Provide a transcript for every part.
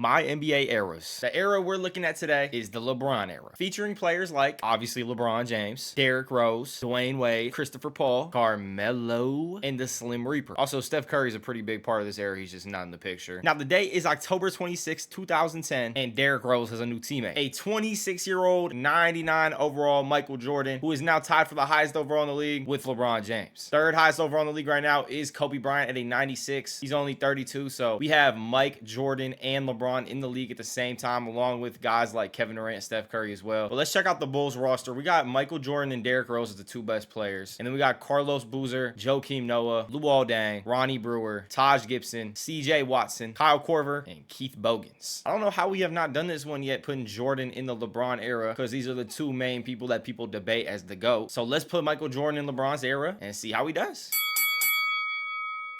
my NBA eras. The era we're looking at today is the LeBron era, featuring players like, obviously, LeBron James, Derrick Rose, Dwayne Wade, Christopher Paul, Carmelo, and the Slim Reaper. Also, Steph Curry is a pretty big part of this era. He's just not in the picture. Now, the date is October 26, 2010, and Derrick Rose has a new teammate. A 26-year-old, 99 overall Michael Jordan, who is now tied for the highest overall in the league with LeBron James. Third highest overall in the league right now is Kobe Bryant at a 96. He's only 32, so we have Mike, Jordan, and LeBron in the league at the same time, along with guys like Kevin Durant and Steph Curry as well. But let's check out the Bulls roster. We got Michael Jordan and Derrick Rose as the two best players. And then we got Carlos Boozer, Joakim Noah, Luol Deng, Ronnie Brewer, Taj Gibson, CJ Watson, Kyle Korver, and Keith Bogans. I don't know how we have not done this one yet, putting Jordan in the LeBron era, because these are the two main people that people debate as the GOAT. So let's put Michael Jordan in LeBron's era and see how he does.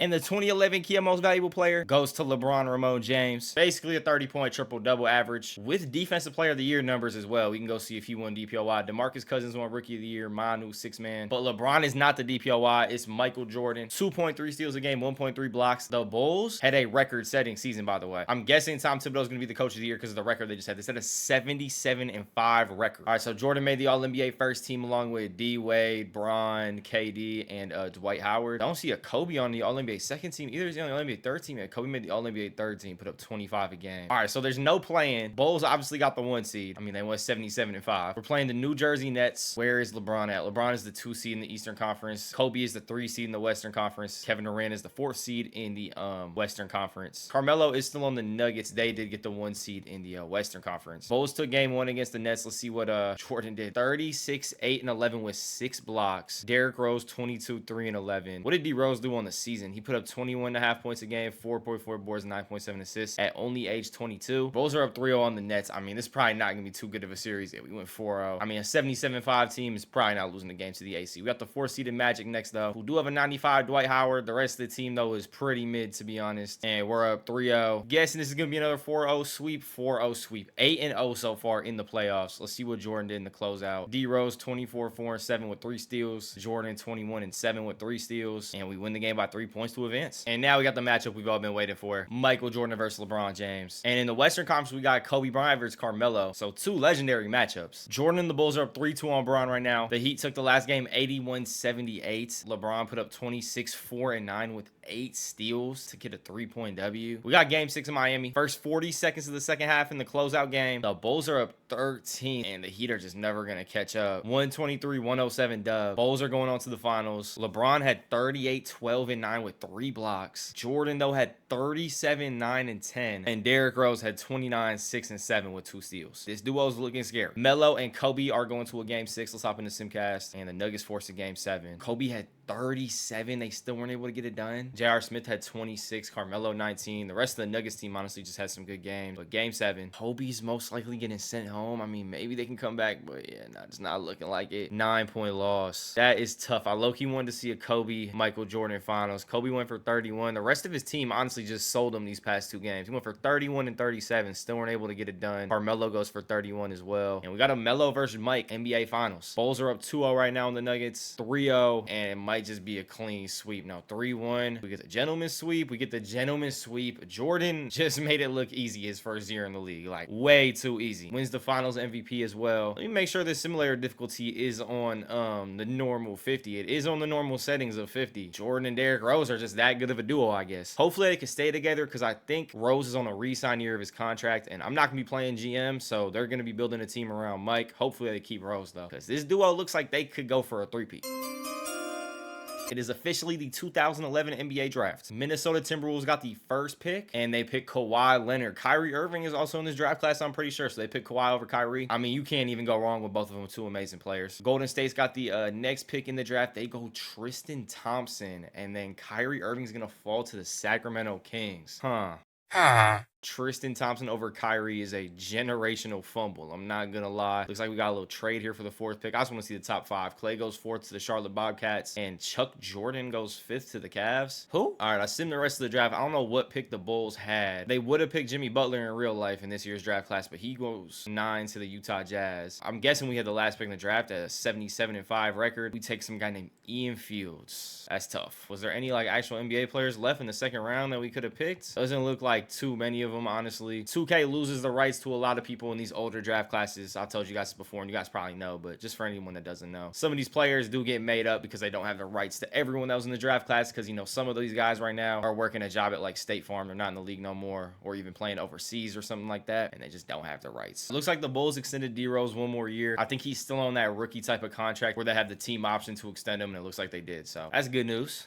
And the 2011 Kia Most Valuable Player goes to LeBron Ramon James. Basically a 30-point triple-double average with Defensive Player of the Year numbers as well. We can go see if he won DPOY. DeMarcus Cousins won Rookie of the Year. Manu, 6-man. But LeBron is not the DPOY. It's Michael Jordan. 2.3 steals a game, 1.3 blocks. The Bulls had a record-setting season, by the way. I'm guessing Tom Thibodeau is going to be the coach of the year because of the record they just had. They set a 77-5 record. All right, so Jordan made the All-NBA first team along with D. Wade, Bron, KD, and Dwight Howard. I don't see a Kobe on the All-NBA second team either. He's on the All-NBA third team. Kobe made the All-NBA third team, put up 25 a game. All right, so there's no playing. Bulls obviously got the 1 seed. I mean, they went 77-5. We're playing the New Jersey Nets. Where is LeBron at? LeBron is the 2 seed in the Eastern Conference. Kobe is the 3 seed in the Western Conference. Kevin Durant is the 4th seed in the Western Conference. Carmelo is still on the Nuggets. They did get the 1 seed in the Western Conference. Bulls took game 1 against the Nets. Let's see what Jordan did. 36, 8, and 11 with 6 blocks. Derrick Rose, 22, 3, and 11. What did D Rose do on the season? He put up 21.5 points a game, 4.4 boards, 9.7 assists at only age 22. Bulls are up 3-0 on the Nets. I mean, this is probably not going to be too good of a series. Yeah, we went 4-0. I mean, a 77-5 team is probably not losing the game to the AC. We got the 4-seeded Magic next, though, who do have a 95 Dwight Howard. The rest of the team, though, is pretty mid, to be honest. And we're up 3-0. Guessing this is going to be another 4-0 sweep. 4-0 sweep. 8-0 so far in the playoffs. Let's see what Jordan did in the closeout. D Rose, 24, 4, and 7 with 3 steals. Jordan, 21 and 7 with 3 steals. And we win the game by 3 points to advance. And now we got the matchup we've all been waiting for. Michael Jordan versus LeBron James. And in the Western Conference, we got Kobe Bryant versus Carmelo. So 2 legendary matchups. Jordan and the Bulls are up 3-2 on Bron right now. The Heat took the last game 81-78. LeBron put up 26, 4, and 9 with 8 steals to get a 3-point W. We got game 6 in Miami. First 40 seconds of the second half in the closeout game. The Bulls are up 13, and the Heat are just never going to catch up. 123-107 dub. Bulls are going on to the finals. LeBron had 38, 12, and 9 with 3 blocks. Jordan, though, had 37, 9, and 10. And Derrick Rose had 29, 6, and 7 with 2 steals. This duo is looking scary. Melo and Kobe are going to a game 6. Let's hop into Simcast. And the Nuggets forced a game 7. Kobe had 37. They still weren't able to get it done. J.R. Smith had 26. Carmelo 19. The rest of the Nuggets team honestly just had some good games. But game 7, Kobe's most likely getting sent home. I mean, maybe they can come back, but yeah, it's not looking like it. 9-point loss. That is tough. I low-key wanted to see a Kobe Michael Jordan finals. Kobe went for 31. The rest of his team honestly just sold him these past 2 games. He went for 31 and 37. Still weren't able to get it done. Carmelo goes for 31 as well. And we got a Melo versus Mike NBA finals. Bulls are up 2-0 right now on the Nuggets. 3-0, and it might just be a clean sweep. No, 3-1. We get the gentleman's sweep. We get the gentleman's sweep. Jordan just made it look easy his first year in the league. Like, way too easy. Wins the finals MVP as well. Let me make sure this simulator difficulty is on the normal 50. It is on the normal settings of 50. Jordan and Derrick Rose are just that good of a duo, I guess. Hopefully they can stay together because I think Rose is on a re-sign year of his contract, and I'm not going to be playing GM, so they're going to be building a team around Mike. Hopefully they keep Rose, though, because this duo looks like they could go for a 3-peat. It is officially the 2011 NBA draft. Minnesota Timberwolves got the first pick, and they picked Kawhi Leonard. Kyrie Irving is also in this draft class, I'm pretty sure, so they picked Kawhi over Kyrie. I mean, you can't even go wrong with both of them, 2 amazing players. Golden State's got the next pick in the draft. They go Tristan Thompson, and then Kyrie Irving's going to fall to the Sacramento Kings. Tristan Thompson over Kyrie is a generational fumble. I'm not going to lie. Looks like we got a little trade here for the 4th pick. I just want to see the top 5. Clay goes 4th to the Charlotte Bobcats, and Chuck Jordan goes 5th to the Cavs. Who? All right, I simmed the rest of the draft. I don't know what pick the Bulls had. They would have picked Jimmy Butler in real life in this year's draft class, but he goes 9 to the Utah Jazz. I'm guessing we had the last pick in the draft at a 77-5 record. We take some guy named Ian Fields. That's tough. Was there any like actual NBA players left in the 2nd round that we could have picked? Doesn't look like too many of of them, honestly. 2K loses the rights to a lot of people in these older draft classes. I've told you guys before, and you guys probably know, but just for anyone that doesn't know, some of these players do get made up because they don't have the rights to everyone that was in the draft class, because, you know, some of these guys right now are working a job at, like, State Farm. They're not in the league no more, or even playing overseas or something like that, and they just don't have the rights. It looks like the Bulls extended D-Rose one more year. I think he's still on that rookie type of contract where they have the team option to extend him, and it looks like they did, so that's good news.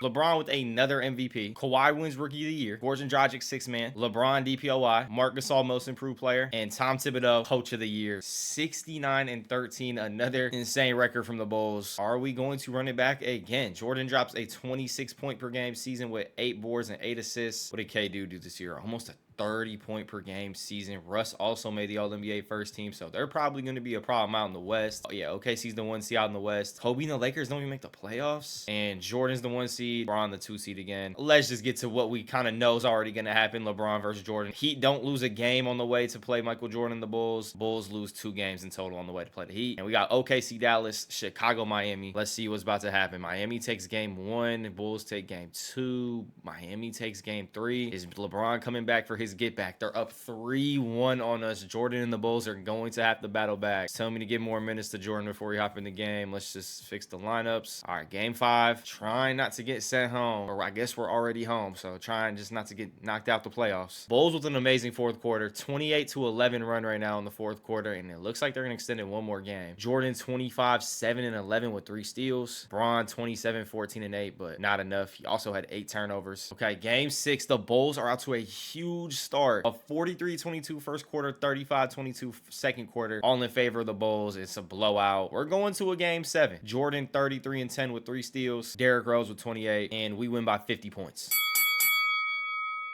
LeBron with another MVP. Kawhi wins Rookie of the Year. Goran Dragic, 6th man. LeBron, DPOY. Marc Gasol, Most Improved Player. And Tom Thibodeau, Coach of the Year. 69-13. Another insane record from the Bulls. Are we going to run it back again? Jordan drops a 26-point-per-game season with 8 boards and 8 assists. What did KD do this year? Almost a 30-point-per-game season. Russ also made the All-NBA first team, so they're probably going to be a problem out in the West. Oh, yeah, OKC's the 1 seed out in the West. Kobe and the Lakers don't even make the playoffs. And Jordan's the 1 seed. LeBron the 2 seed again. Let's just get to what we kind of know is already going to happen. LeBron versus Jordan. Heat don't lose a game on the way to play Michael Jordan and the Bulls. Bulls lose 2 games in total on the way to play the Heat. And we got OKC Dallas, Chicago Miami. Let's see what's about to happen. Miami takes game 1. Bulls take game 2. Miami takes game 3. Is LeBron coming back for his get back? They're up 3-1 on us. Jordan and the Bulls are going to have to battle back. Tell me to give more minutes to Jordan before we hop in the game. Let's just fix the lineups. All right, game 5. Trying not to get sent home, or I guess we're already home, so trying just not to get knocked out the playoffs. Bulls with an amazing fourth quarter. 28-11 run right now in the fourth quarter, and it looks like they're going to extend it one more game. Jordan 25-7-11 with 3 steals. Bron 27-14-8, but not enough. He also had 8 turnovers. Okay, game 6. The Bulls are out to a huge start. A 43-22 first quarter, 35-22 second quarter, all in favor of the Bulls. It's a blowout. We're going to a game 7. Jordan 33-10 with 3 steals. Derrick Rose with 28, and we win by 50 points.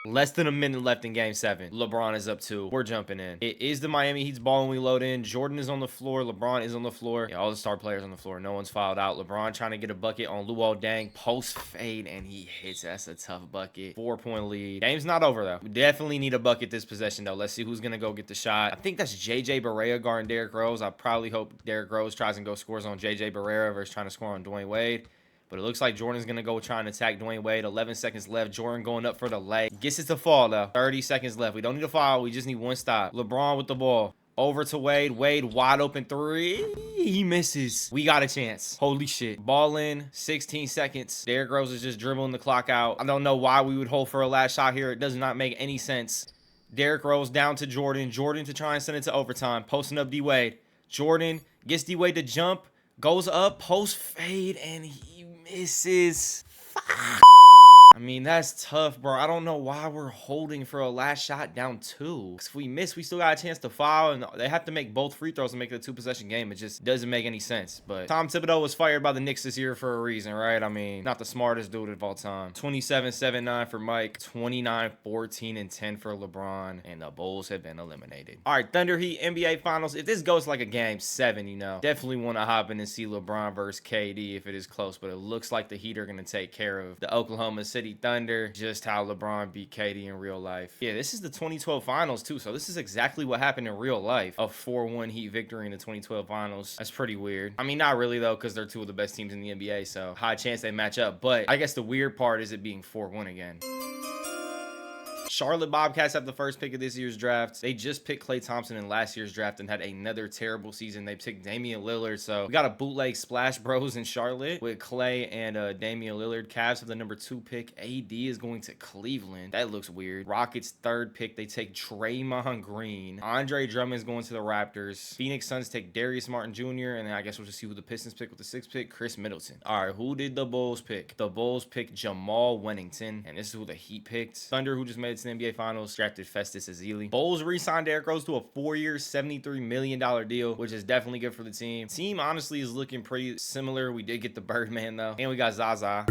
Less than a minute left in game 7. LeBron is up 2. We're jumping in. It is the Miami Heat's ball when we load in. Jordan is on the floor. LeBron is on the floor. Yeah, all the star players on the floor. No one's fouled out. LeBron trying to get a bucket on Luol Deng. Post fade, and he hits. That's a tough bucket. 4-point lead. Game's not over, though. We definitely need a bucket this possession, though. Let's see who's going to go get the shot. I think that's J.J. Barea guarding Derrick Rose. I probably hope Derrick Rose tries and go scores on J.J. Barea versus trying to score on Dwayne Wade. But it looks like Jordan's going to go try and attack Dwayne Wade. 11 seconds left. Jordan going up for the leg. Gets it to fall, though. 30 seconds left. We don't need a foul. We just need one stop. LeBron with the ball. Over to Wade. Wade wide open 3. He misses. We got a chance. Holy shit. Ball in. 16 seconds. Derrick Rose is just dribbling the clock out. I don't know why we would hold for a last shot here. It does not make any sense. Derrick Rose down to Jordan. Jordan to try and send it to overtime. Posting up D-Wade. Jordan gets D-Wade to jump. Goes up. Post fade. And he misses. Fuck. I mean, that's tough, bro. I don't know why we're holding for a last shot down 2. Because if we miss, we still got a chance to foul, and they have to make both free throws to make it a 2-possession game. It just doesn't make any sense. But Tom Thibodeau was fired by the Knicks this year for a reason, right? I mean, not the smartest dude of all time. 27-7-9 for Mike. 29-14-10 for LeBron. And the Bulls have been eliminated. All right, Thunder Heat NBA Finals. If this goes like a game 7, you know, definitely want to hop in and see LeBron versus KD if it is close. But it looks like the Heat are going to take care of the Oklahoma City Thunder, just how LeBron beat KD in real life. Yeah, this is the 2012 finals too, so this is exactly what happened in real life. A 4-1 Heat victory in the 2012 finals. That's pretty weird. I mean, not really though, because they're 2 of the best teams in the NBA, so high chance they match up. But I guess the weird part is it being 4-1 again. Charlotte Bobcats have the first pick of this year's draft. They just picked Klay Thompson in last year's draft and had another terrible season. They picked Damian Lillard. So we got a bootleg Splash Bros in Charlotte with Klay and Damian Lillard. Cavs have the number 2 pick. AD is going to Cleveland. That looks weird. Rockets 3rd pick. They take Draymond Green. Andre Drummond is going to the Raptors. Phoenix Suns take Darius Martin Jr. And then I guess we'll just see who the Pistons pick with the 6th pick. Chris Middleton. All right, who did the Bulls pick? The Bulls picked Jamal Winnington. And this is who the Heat picked. Thunder, who just made it to the NBA Finals, drafted Festus Ezeli. Bulls re-signed Derrick Rose to a 4-year, $73 million deal, which is definitely good for the team. Team honestly is looking pretty similar. We did get the Birdman though, and we got Zaza.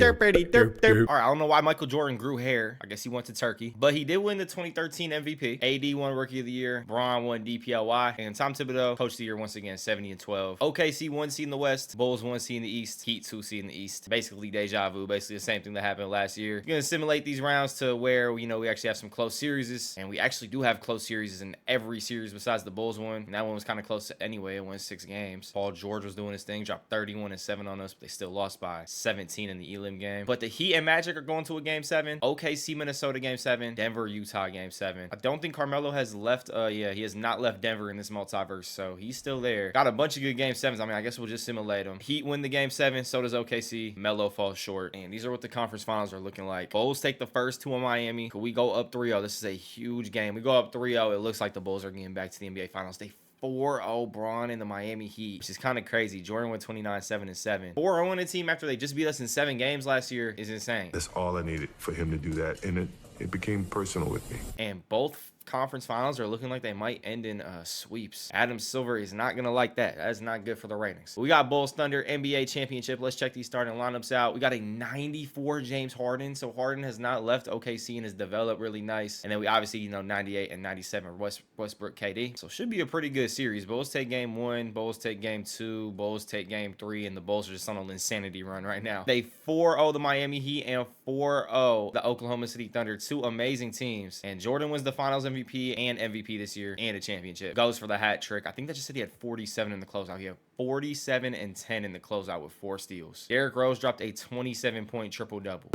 All right, I don't know why Michael Jordan grew hair. I guess he went to Turkey. But he did win the 2013 MVP. AD won Rookie of the Year. Bron won DPOY. And Tom Thibodeau, Coach of the Year once again, 70-12. OKC 1 seed in the West. Bulls 1 seed in the East. Heat 2 seed in the East. Basically deja vu. Basically the same thing that happened last year. We're going to simulate these rounds to where, you know, we actually have some close series. And we actually do have close series in every series besides the Bulls one. And that one was kind of close anyway. It won 6 games. Paul George was doing his thing. Dropped 31-7 on us. But they still lost by 17 in the elimination prelim game. But the Heat and Magic are going to a game 7. OKC, Minnesota game 7. Denver, Utah game 7. I don't think Carmelo has left. Yeah, he has not left Denver in this multiverse, so he's still there. Got a bunch of good game 7s. I mean, I guess we'll just simulate them. Heat win the game 7. So does OKC. Melo falls short. And these are what the conference finals are looking like. Bulls take the first 2 on Miami. Could we go up 3-0? This is a huge game. We go up 3-0. It looks like the Bulls are getting back to the NBA Finals. They 4-0 Braun in the Miami Heat, which is kind of crazy. Jordan went 29, 7 and 7. 4-0 in a team after they just beat us in 7 games last year is insane. That's all I needed for him to do that, and it became personal with me. And both conference finals are looking like they might end in sweeps. Adam Silver is not gonna like that. That's not good for the ratings. We got Bulls Thunder NBA championship. Let's check these starting lineups out. We got a 94 James Harden, so Harden has not left OKC and has developed really nice. And then we obviously 98 and 97 Westbrook KD, so should be a pretty good series. Bulls take game 1, Bulls take game 2, Bulls take game 3, and the Bulls are just on an insanity run right now. They 4-0 the Miami Heat and 4-0 the Oklahoma City Thunder, 2 amazing teams. And Jordan wins the finals MVP and MVP this year and a championship. Goes for the hat trick. I think that just said he had 47 in the closeout. He had 47 and 10 in the closeout with 4 steals. Derrick Rose dropped a 27-point triple-double.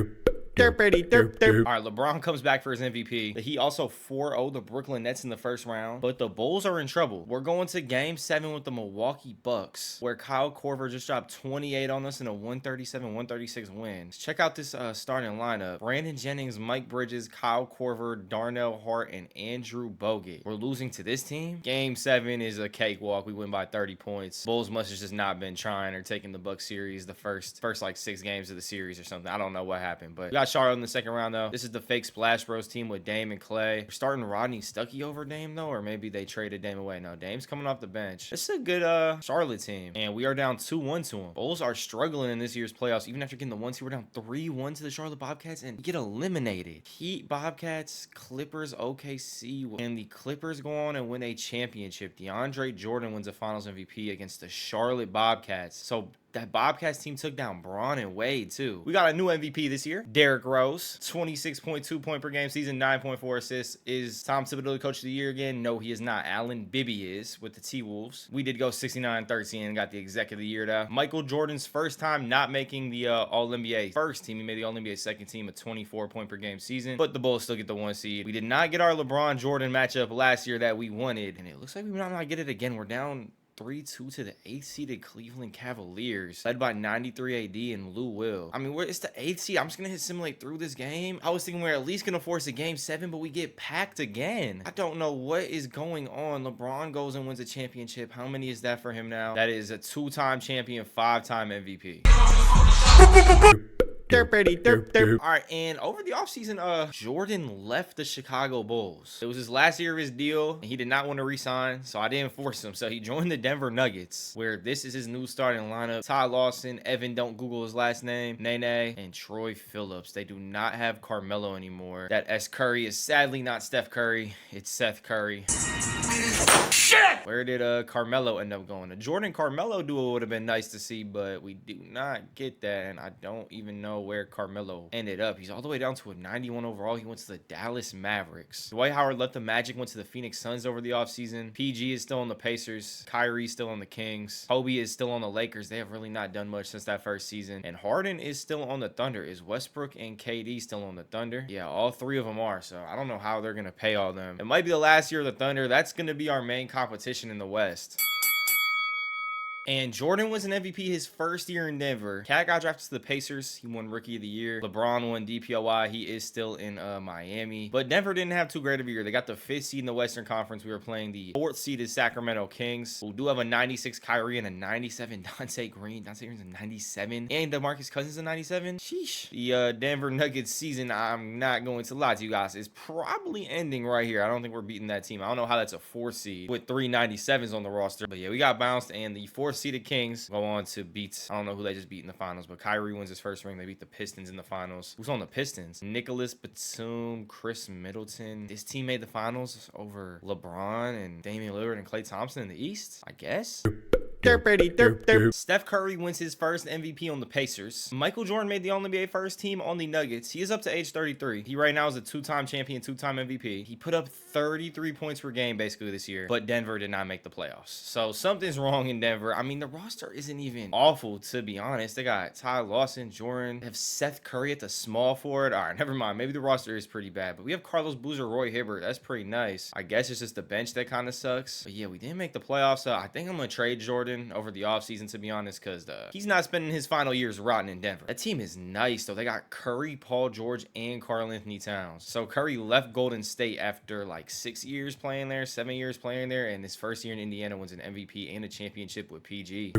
All right, LeBron comes back for his MVP. He also 4-0 the Brooklyn Nets in the first round, but the Bulls are in trouble. We're going to game 7 with the Milwaukee Bucks, where Kyle Korver just dropped 28 on us in a 137-136 win. Let's check out this starting lineup. Brandon Jennings, Mike Bridges, Kyle Korver, Darnell Hart, and Andrew Bogut. We're losing to this team. Game 7 is a cakewalk. We win by 30 points. Bulls must have just not been trying or taking the Bucks series the first like 6 games of the series or something. I don't know what happened, but we got Charlotte in the second round though. This is the fake Splash Bros team with Dame and Clay. We're starting Rodney Stuckey over Dame though, or maybe they traded Dame away. No, Dame's coming off the bench. This is a good Charlotte team, and we are down 2-1 to them. Bulls are struggling in this year's playoffs. Even after getting the 1 seed, we're down 3-1 to the Charlotte Bobcats and get eliminated. Heat, Bobcats, Clippers, OKC, and the Clippers go on and win a championship. DeAndre Jordan wins a Finals MVP against the Charlotte Bobcats. So that Bobcats team took down Braun and Wade too. We got a new MVP this year, Derrick Rose, 26.2 point per game season, 9.4 assists. Is Tom Thibodeau the coach of the year again? No, he is not. Alan Bibby is with the T-Wolves. We did go 69-13 and got the exec of the year though. Michael Jordan's first time not making the All-NBA first team. He made the All-NBA second team, a 24 point per game season, but the Bulls still get the 1 seed. We did not get our LeBron Jordan matchup last year that we wanted, and it looks like we might not get it again. We're down 3-2 to the 8th seeded Cleveland Cavaliers, led by 93 AD and Lou Will. I mean, it's the 8th seed. I'm just gonna hit simulate through this game. I was thinking we're at least gonna force a game 7, but we get packed again. I don't know what is going on. LeBron goes and wins a championship. How many is that for him now? That is a 2-time champion, 5-time MVP. All right, and over the offseason, Jordan left the Chicago Bulls. It was his last year of his deal, and he did not want to re-sign, so I didn't force him. So he joined the Denver Nuggets, where this is his new starting lineup. Ty Lawson, Evan, don't Google his last name, Nene, and Troy Phillips. They do not have Carmelo anymore. That S. Curry is sadly not Steph Curry. It's Seth Curry. Shit! Where did Carmelo end up going? The Jordan Carmelo duo would have been nice to see, but we do not get that, and I don't even know where Carmelo ended up. He's all the way down to a 91 overall. He went to the Dallas Mavericks. Dwight Howard left the Magic, went to the Phoenix Suns over the offseason. PG is still on the Pacers. Kyrie still on the Kings. Kobe is still on the Lakers. They have really not done much since that first season. And Harden is still on the Thunder. Is Westbrook and KD still on the Thunder? Yeah, all 3 of them are. So I don't know how they're going to pay all them. It might be the last year of the Thunder. That's going to be our main competition in the West. And Jordan was an MVP his first year in Denver. Cat got drafted to the Pacers. He won Rookie of the Year. LeBron won DPOY. He is still in Miami. But Denver didn't have too great of a year. They got the 5th seed in the Western Conference. We were playing the 4th seeded Sacramento Kings, who do have a 96 Kyrie and a 97 Dante Green. Dante Green's a 97. And DeMarcus Cousins a 97. Sheesh. The Denver Nuggets season, I'm not going to lie to you guys, is probably ending right here. I don't think we're beating that team. I don't know how that's a 4th seed with 3 97s on the roster. But yeah, we got bounced, and the 4th seeded Kings go on to beat, I don't know who they just beat in the finals, but Kyrie wins his first ring. They beat the Pistons in the finals. Who's on the Pistons? Nicholas Batum, Chris Middleton. This team made the finals over LeBron and Damian Lillard and Klay Thompson in the East, I guess. Steph Curry wins his first MVP on the Pacers. Michael Jordan made the All-NBA first team on the Nuggets. He is up to age 33. He right now is a two-time champion, two-time MVP. He put up 33 points per game basically this year, but Denver did not make the playoffs. So something's wrong in Denver. I mean, the roster isn't even awful, to be honest. They got Ty Lawson, Jordan. They have Seth Curry at the small forward. All right, never mind. Maybe the roster is pretty bad, but we have Carlos Boozer, Roy Hibbert. That's pretty nice. I guess it's just the bench that kind of sucks. But yeah, we didn't make the playoffs. So I think I'm going to trade Jordan over the offseason, to be honest, because he's not spending his final years rotting in Denver. That team is nice, though. They got Curry, Paul George, and Karl-Anthony Towns. So Curry left Golden State after like 6 years playing there, 7 years playing there, and his first year in Indiana wins an MVP and a championship with PG.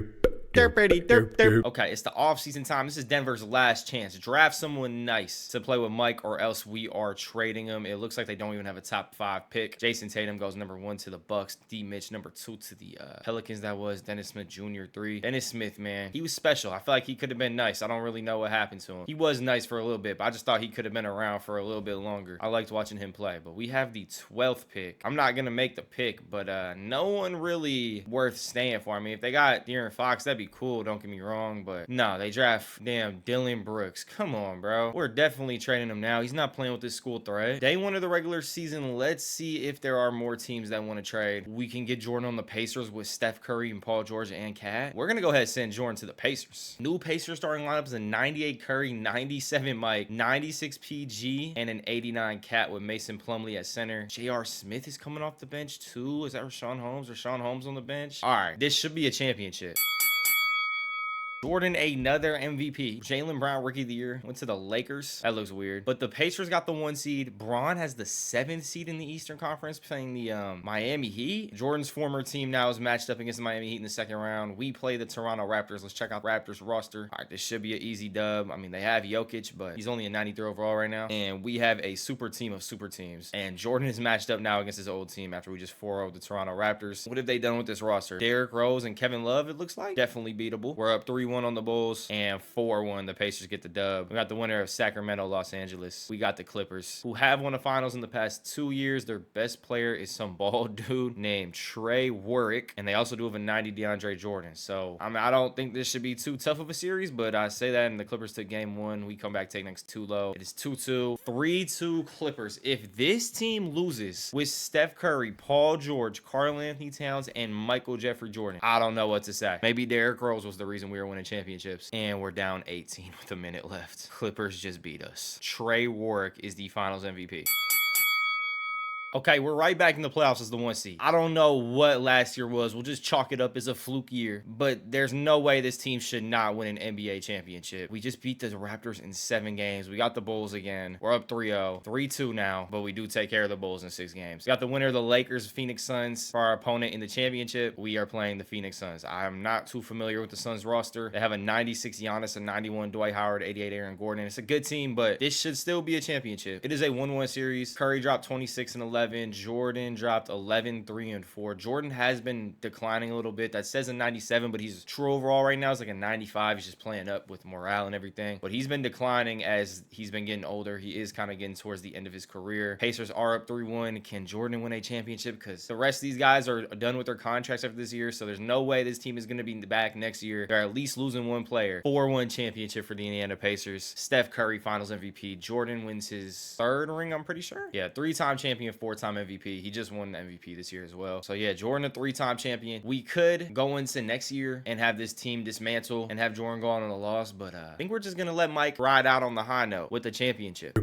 Okay, it's the off-season time. This is Denver's last chance. Draft someone nice to play with Mike, or else we are trading him. It looks like they don't even have a top 5 pick. Jason Tatum goes number 1 to the Bucks. D. Mitch number 2 to the Pelicans. That was Dennis Smith Jr. 3. Dennis Smith, man, he was special. I feel like he could have been nice. I don't really know what happened to him. He was nice for a little bit, but I just thought he could have been around for a little bit longer. I liked watching him play, but we have the 12th pick. I'm not gonna make the pick, but no one really worth staying for. I mean, if they got De'Aaron Fox, that'd be cool. Don't get me wrong, but no, they draft damn Dylan Brooks. Come on, bro. We're definitely trading him now. He's not playing with this school threat. Day 1 of the regular season. Let's see if there are more teams that want to trade. We can get Jordan on the Pacers with Steph Curry and Paul George and Cat. We're gonna go ahead and send Jordan to the Pacers. New Pacers starting lineup is a 98 Curry, 97 Mike, 96 PG, and an 89 Cat with Mason Plumlee at center. J.R. Smith is coming off the bench too. Is that Rashawn Holmes? Rashawn Holmes on the bench? All right, this should be a championship. Jordan, another MVP. Jaylen Brown, rookie of the year, went to the Lakers. That looks weird. But the Pacers got the 1 seed. Braun has the 7th seed in the Eastern Conference, playing the Miami Heat. Jordan's former team now is matched up against the Miami Heat in the 2nd round. We play the Toronto Raptors. Let's check out the Raptors roster. All right, this should be an easy dub. I mean, they have Jokic, but he's only a 93 overall right now. And we have a super team of super teams. And Jordan is matched up now against his old team after we just 4-0'd the Toronto Raptors. What have they done with this roster? Derrick Rose and Kevin Love, it looks like. Definitely beatable. We're up 3-1 on the Bulls, and 4-1 the Pacers get the dub. We got the winner of Sacramento, Los Angeles. We got the Clippers, who have won the finals in the past 2 years. Their best player is some bald dude named Trey Warwick, and they also do have a 90 DeAndre Jordan. So I mean, I don't think this should be too tough of a series, but I say that, and the Clippers took game 1. We come back, take next 2 low. It is 2-2, 3-2 Clippers. If this team loses with Steph Curry, Paul George, Karl-Anthony Towns, and Michael Jeffrey Jordan, I don't know what to say. Maybe Derrick Rose was the reason we were winning championships. And we're down 18 with a minute left. Clippers just beat us. Trey Warwick is the finals MVP. Okay, we're right back in the playoffs as the 1 seed. I don't know what last year was. We'll just chalk it up as a fluke year. But there's no way this team should not win an NBA championship. We just beat the Raptors in 7 games. We got the Bulls again. We're up 3-0. 3-2 now, but we do take care of the Bulls in 6 games. We got the winner of the Lakers, Phoenix Suns. For our opponent in the championship, we are playing the Phoenix Suns. I'm not too familiar with the Suns roster. They have a 96 Giannis, a 91 Dwight Howard, 88 Aaron Gordon. It's a good team, but this should still be a championship. It is a 1-1 series. Curry dropped 26 and 11. Jordan dropped 11, 3, and 4. Jordan has been declining a little bit. That says a 97, but he's true overall right now. It's like a 95. He's just playing up with morale and everything. But he's been declining as he's been getting older. He is kind of getting towards the end of his career. Pacers are up 3-1. Can Jordan win a championship? Because the rest of these guys are done with their contracts after this year. So there's no way this team is going to be back next year. They're at least losing 1 player. 4-1 championship for the Indiana Pacers. Steph Curry, finals MVP. Jordan wins his 3rd ring, I'm pretty sure. Yeah, 3-time champion, 4-time MVP. He just won the MVP this year as well. So yeah, Jordan, a 3-time champion. We could go into next year and have this team dismantle and have Jordan go on a loss, but I think we're just gonna let Mike ride out on the high note with the championship.